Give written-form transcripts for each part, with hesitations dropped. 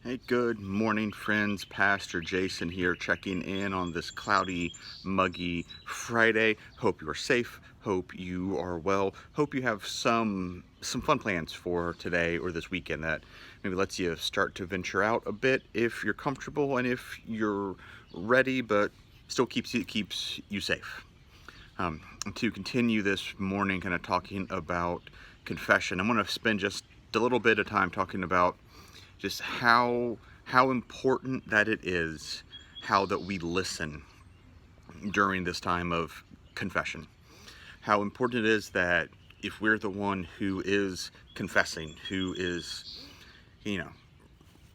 Hey, good morning, friends. Pastor Jason here, checking in on this cloudy, muggy Friday. Hope you are safe. Hope you are well. Hope you have some fun plans for today or this weekend that maybe lets you start to venture out a bit if you're comfortable and if you're ready, but still keeps you safe. To continue this morning, kind of talking about confession, I'm going to spend just a little bit of time talking about just how important that it is, how that we listen during this time of confession. How important it is that if we're the one who is confessing, who is, you know,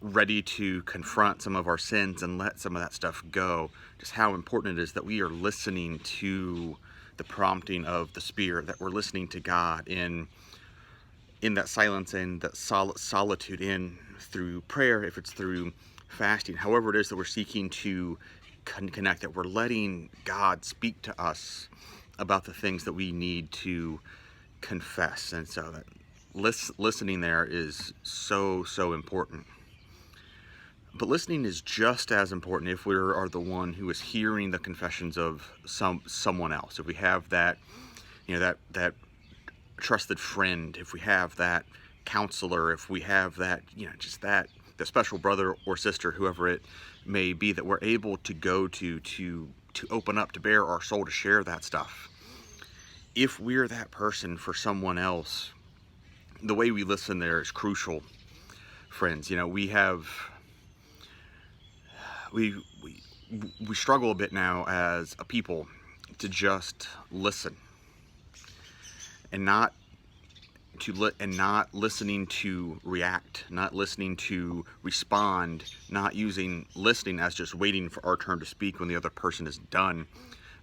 ready to confront some of our sins and let some of that stuff go, just how important it is that we are listening to the prompting of the Spirit, that we're listening to God in that silence and that solitude, in through prayer, if it's through fasting, however it is that we're seeking to connect, that we're letting God speak to us about the things that we need to confess. And so that listening there is so important. But listening is just as important if we are the one who is hearing the confessions of someone else. If we have that, that trusted friend, if we have that counselor, if we have that, just that special brother or sister, whoever it may be, that we're able to go to open up, to bare our soul, to share that stuff. If we're that person for someone else, the way we listen there is crucial, friends. We struggle a bit now as a people to just listen and not listening to react, not listening to respond, not using listening as just waiting for our turn to speak when the other person is done,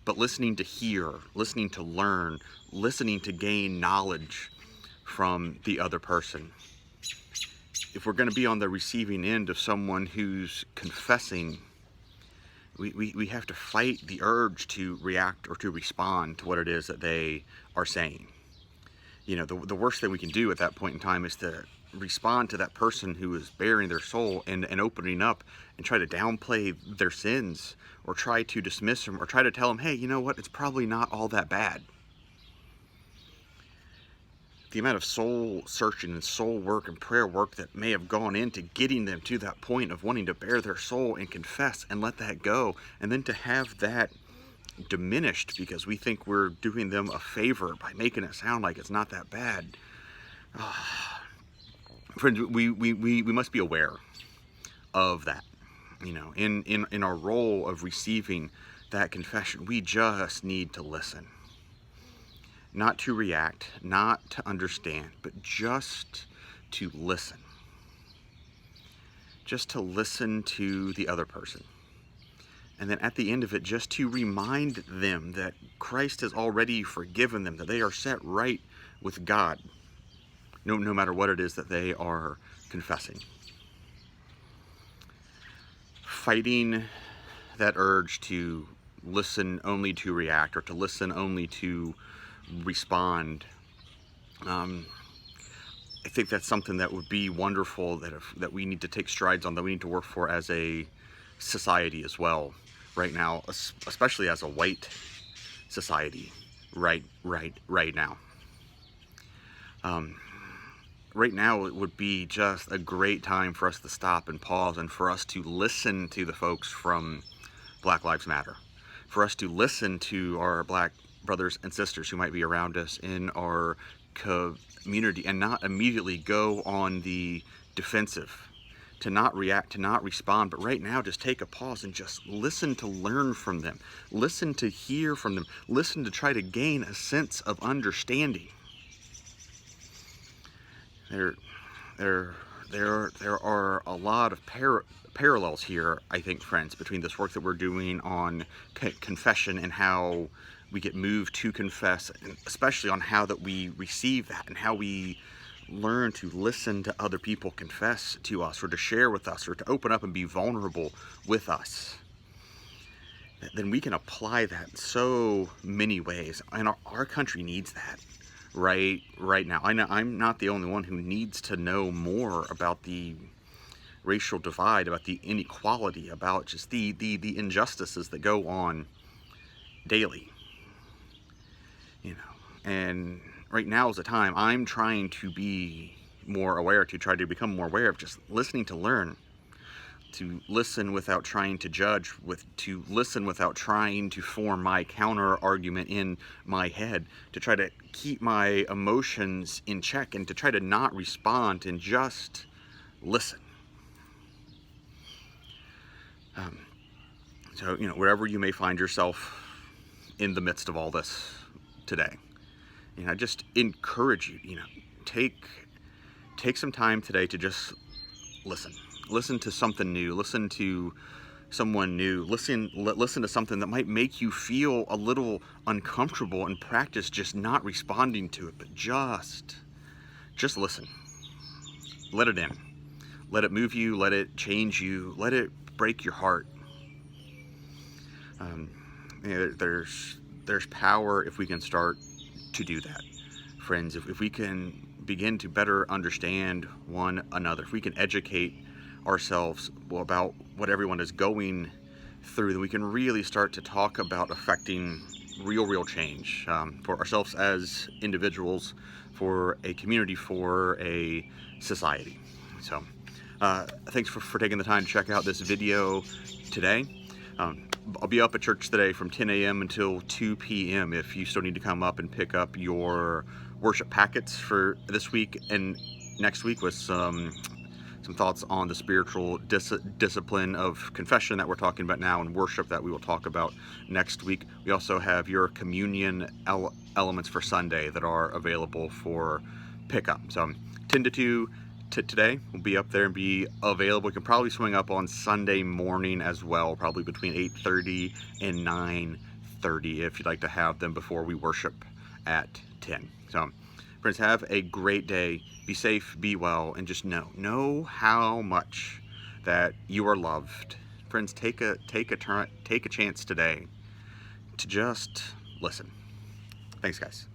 but listening to hear, listening to learn, listening to gain knowledge from the other person. If we're going to be on the receiving end of someone who's confessing, we have to fight the urge to react or to respond to what it is that they are saying. The worst thing we can do at that point in time is to respond to that person who is bearing their soul and opening up and try to downplay their sins, or try to dismiss them, or try to tell them, hey, you know what, it's probably not all that bad. The amount of soul searching and soul work and prayer work that may have gone into getting them to that point of wanting to bare their soul and confess and let that go, and then to have that diminished because we think we're doing them a favor by making it sound like it's not that bad. Friends, we must be aware of that. In our role of receiving that confession, we just need to listen. Not to react, not to understand, but just to listen. Just to listen to the other person. And then at the end of it, just to remind them that Christ has already forgiven them, that they are set right with God, no matter what it is that they are confessing. Fighting that urge to listen only to react, or to listen only to respond. I think that's something that would be wonderful, that we need to take strides on, that we need to work for as a society as well right now, especially as a white society right now. Right now it would be just a great time for us to stop and pause, and for us to listen to the folks from Black Lives Matter, for us to listen to our Black brothers and sisters who might be around us in our community, and not immediately go on the defensive, to not react, to not respond, but right now just take a pause and just listen, to learn from them, listen to hear from them, listen to try to gain a sense of understanding. There are a lot of parallels here, I think, friends, between this work that we're doing on confession and how we get moved to confess, and especially on how that we receive that, and how we learn to listen to other people confess to us, or to share with us, or to open up and be vulnerable with us. Then we can apply that in so many ways, and our country needs that right now. I know I'm not the only one who needs to know more about the racial divide, about the inequality, about just the injustices that go on daily, you know. And right now is the time I'm trying to be more aware, to try to become more aware of just listening to learn, to listen without trying to judge, to listen without trying to form my counter argument in my head, to try to keep my emotions in check, and to try to not respond and just listen. So, you know, wherever you may find yourself in the midst of all this today, you know, I just encourage you, you know, take some time today to just listen to something new, listen to someone new, listen to something that might make you feel a little uncomfortable, and practice just not responding to it, but just listen. Let it in. Let it move you, let it change you, let it break your heart. You know, there's power if we can start to do that, friends. If we can begin to better understand one another, if we can educate ourselves about what everyone is going through, then we can really start to talk about affecting real change for ourselves as individuals, for a community, for a society. So thanks for taking the time to check out this video today. I'll be up at church today from 10 a.m. until 2 p.m. if you still need to come up and pick up your worship packets for this week and next week, with some thoughts on the spiritual discipline of confession that we're talking about now, and worship that we will talk about next week. We also have your communion elements for Sunday that are available for pickup. So 10 to 2 today we'll be up there and be available. You can probably swing up on Sunday morning as well, probably between 8:30 and 9:30 if you'd like to have them before we worship at 10. So friends, have a great day. Be safe, be well, and just know how much that you are loved. Friends, take a chance today to just listen. Thanks, guys.